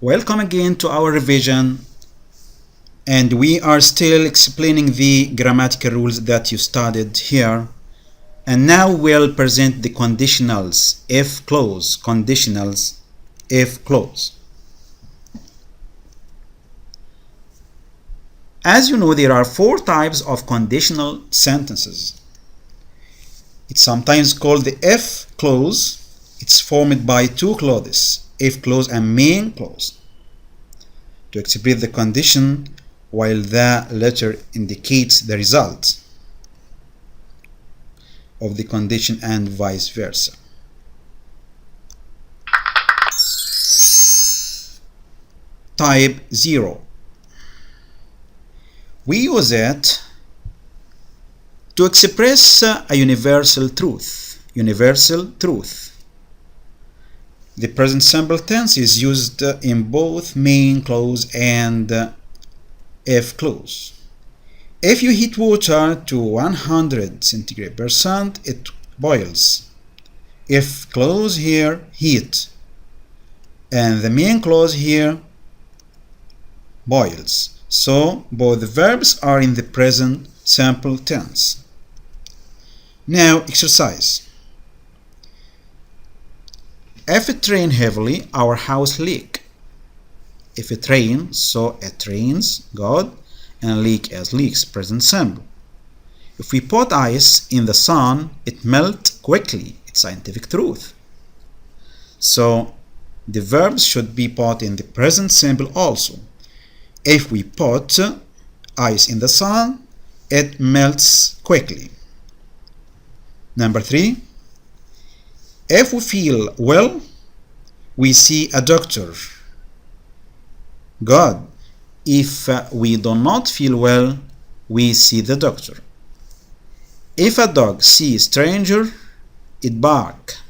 Welcome again to our revision, and we are still explaining the grammatical rules that you studied here. And now we'll present the conditionals if clause. Conditionals if clause. As you know, there are four types of conditional sentences. It's sometimes called the if clause. It's formed by two clauses, if clause and main clause, to express the condition while the letter indicates the result of the condition and vice versa. Type 0. We use it to express a universal truth. Universal truth. The present simple tense is used in both main clause and if clause. If you heat water to 100 centigrade %, it boils. If clause here, heat, and the main clause here, boils. So both verbs are in the present simple tense. Now exercise. If it rains heavily, our house leak. If it rains, so it rains, good, and leak as leaks, present simple. If we put ice in the sun, it melts quickly. It's scientific truth. So the verbs should be put in the present simple also. If we put ice in the sun, it melts quickly. Number 3. If we feel well, we see a doctor. Good. If we do not feel well, we see the doctor. If a dog sees a stranger, it barks.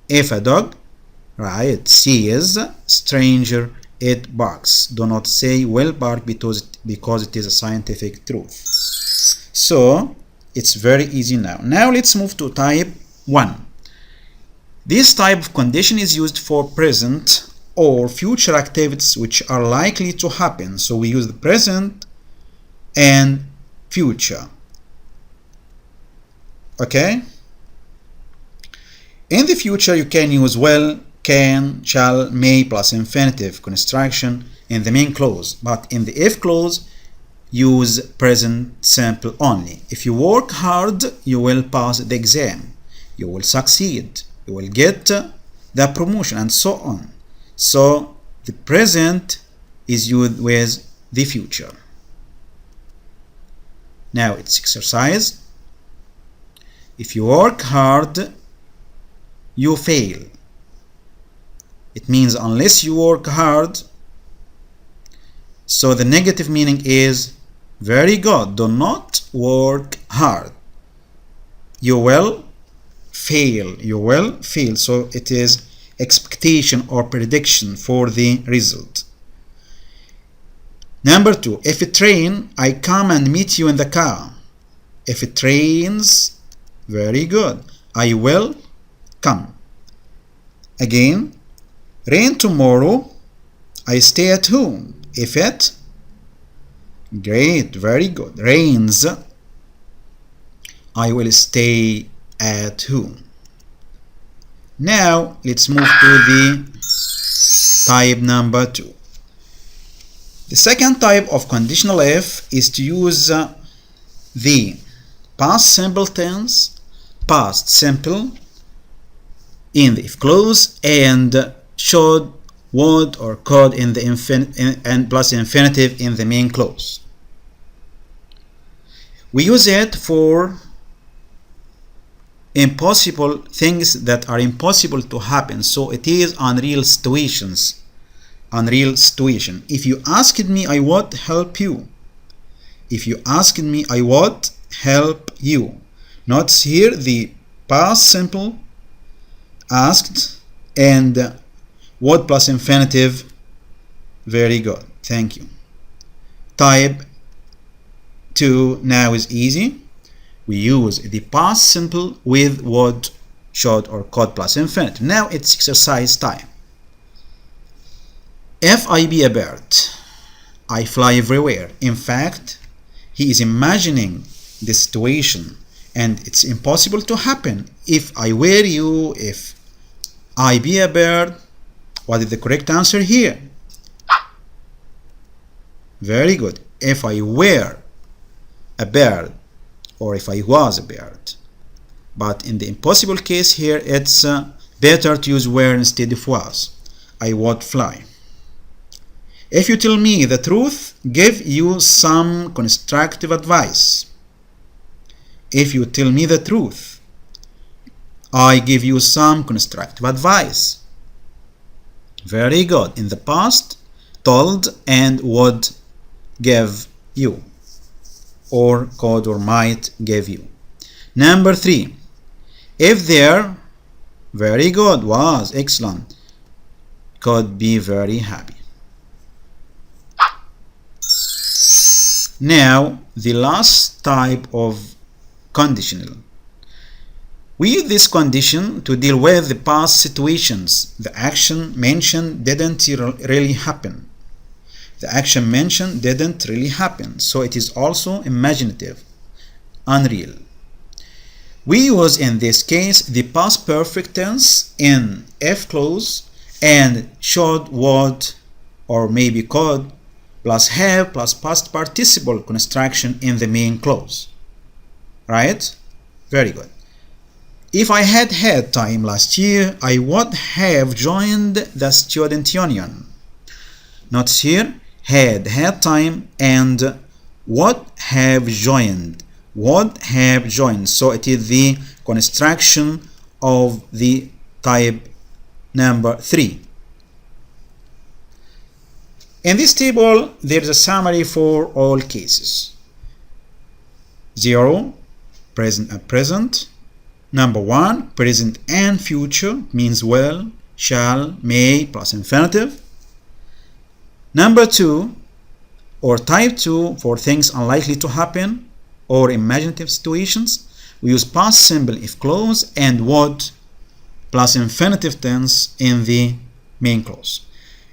If a dog, sees a stranger, it barks. Do not say will bark because it is a scientific truth. So it's very easy now. Now let's move to type 1. This type of condition is used for present or future activities which are likely to happen. So we use the present and future. Okay? In the future, you can use will, can, shall, may plus infinitive construction in the main clause. But in the if clause, use present simple only. If you work hard, you will pass the exam. You will succeed. You will get the promotion, and so on. So the present is used with the future. Now it's exercise. If you work hard, you fail. It means unless you work hard. So the negative meaning is very good. Do not work hard. You will fail. You will fail. So it is expectation or prediction for the result. Number 2. If it rains, I come and meet you in the car. If it rains, very good. I will come. Again, rain tomorrow, I stay at home. If it, great, very good. Rains, I will stay at home. Now let's move to the type number 2. The second type of conditional if is to use the past simple tense, past simple in the if clause, and should, would, or could in the and plus infinitive in the main clause. We use it for impossible things that are impossible to happen. So it is unreal situations. Unreal situation. If you asked me, I would help you. If you asked me, I would help you. Notice here the past simple, asked, and would plus infinitive. Very good. Thank you. Type 2 now is easy. We use the past simple with would, should, or could plus infinitive. Now it's exercise time. If I be a bird, I fly everywhere. In fact, he is imagining the situation, and it's impossible to happen. If I were you, if I be a bird, what is the correct answer here? Very good. If I were a bird, or if I was a bird. But in the impossible case here, it's better to use were instead of was. I would fly. If you tell me the truth, give you some constructive advice. If you tell me the truth, I give you some constructive advice. Very good. In the past, told and would give you, or could or might give you. Number 3. If there, very good, was, excellent, could be very happy. Now, the last type of conditional. We use this condition to deal with the past situations. The action mentioned didn't really happen. The action mentioned didn't really happen, so it is also imaginative, unreal. We use in this case the past perfect tense in if clause and should, would, or maybe could plus have plus past participle construction in the main clause. Right? Very good. If I had had time last year, I would have joined the student union. Notice here, had time and would have joined. Would have joined. So it is the construction of the type number 3. In this table, there is a summary for all cases. 0, present and present. Number 1, present and future, means will, shall, may, plus infinitive. Number 2, or type 2, for things unlikely to happen or imaginative situations, we use past simple if clause and would plus infinitive tense in the main clause.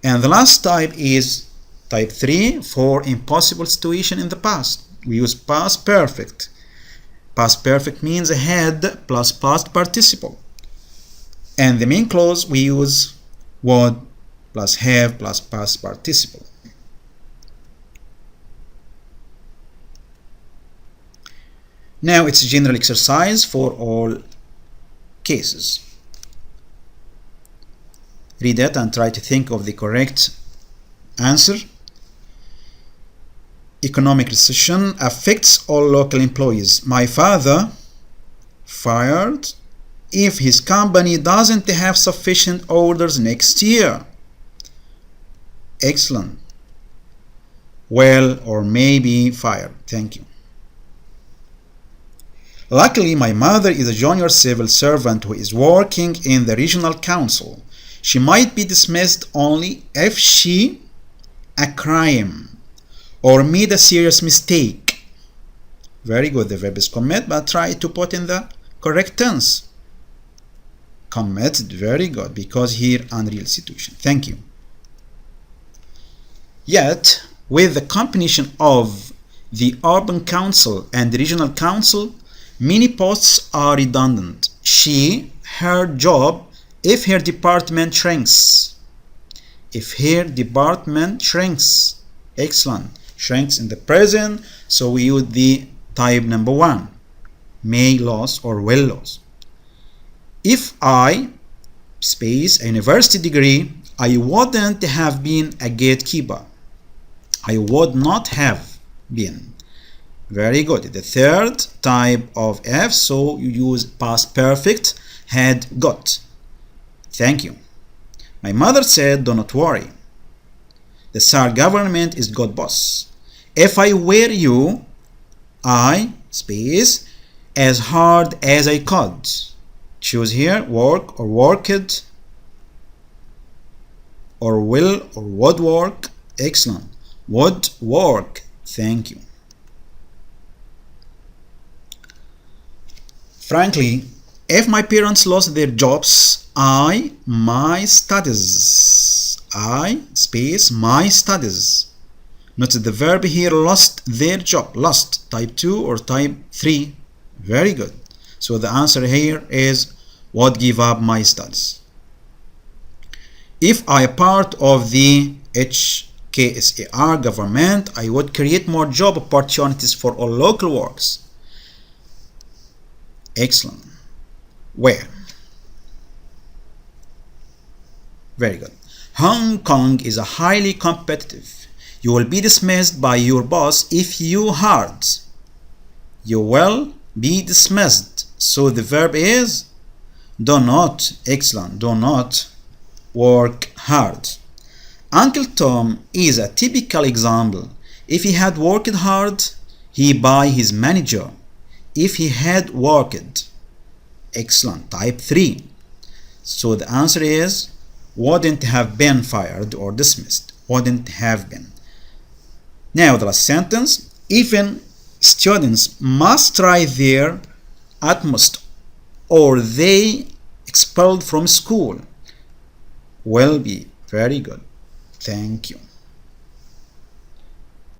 And the last type is type 3 for impossible situation in the past. We use past perfect. Past perfect means had plus past participle. And the main clause we use would plus have plus past participle. Now it's a general exercise for all cases. Read it and try to think of the correct answer. Economic recession affects all local employees. My father fired if his company doesn't have sufficient orders next year. Excellent. Well, or maybe fired. Thank you. Luckily, my mother is a junior civil servant who is working in the regional council. She might be dismissed only if she a crime or made a serious mistake. Very good, the verb is commit, but try to put in the correct tense. Committed, very good, because here unreal situation. Thank you. Yet, with the combination of the urban council and the regional council, many posts are redundant. She, her job, if her department shrinks. If her department shrinks. Excellent. Shrinks in the present, so we use the type number 1. May lose or will lose. If I, space, a university degree, I wouldn't have been a gatekeeper. I would not have been. Very good. The third type of F, so you use past perfect, had got. Thank you. My mother said, do not worry. The Tsar government is good boss. If I were you, I, space, as hard as I could. Choose here, work or worked, or will or would work. Excellent. Would work. Thank you. Frankly, if my parents lost their jobs, my studies I space my studies. Notice the verb here, lost their job. Lost, type 2 or type 3. Very good. So the answer here is would give up my studies. If I part of the HKSAR government, I would create more job opportunities for all local works. Excellent. Where? Very good. Hong Kong is a highly competitive. You will be dismissed by your boss if you hard. You will be dismissed. So the verb is do not. Excellent. Do not work hard. Uncle Tom is a typical example. If he had worked hard, he by his manager. If he had worked. Excellent. Type 3. So the answer is wouldn't have been fired or dismissed. Wouldn't have been. Now the last sentence. Even students must try their utmost or they expelled from school. Will be. Very good. Thank you.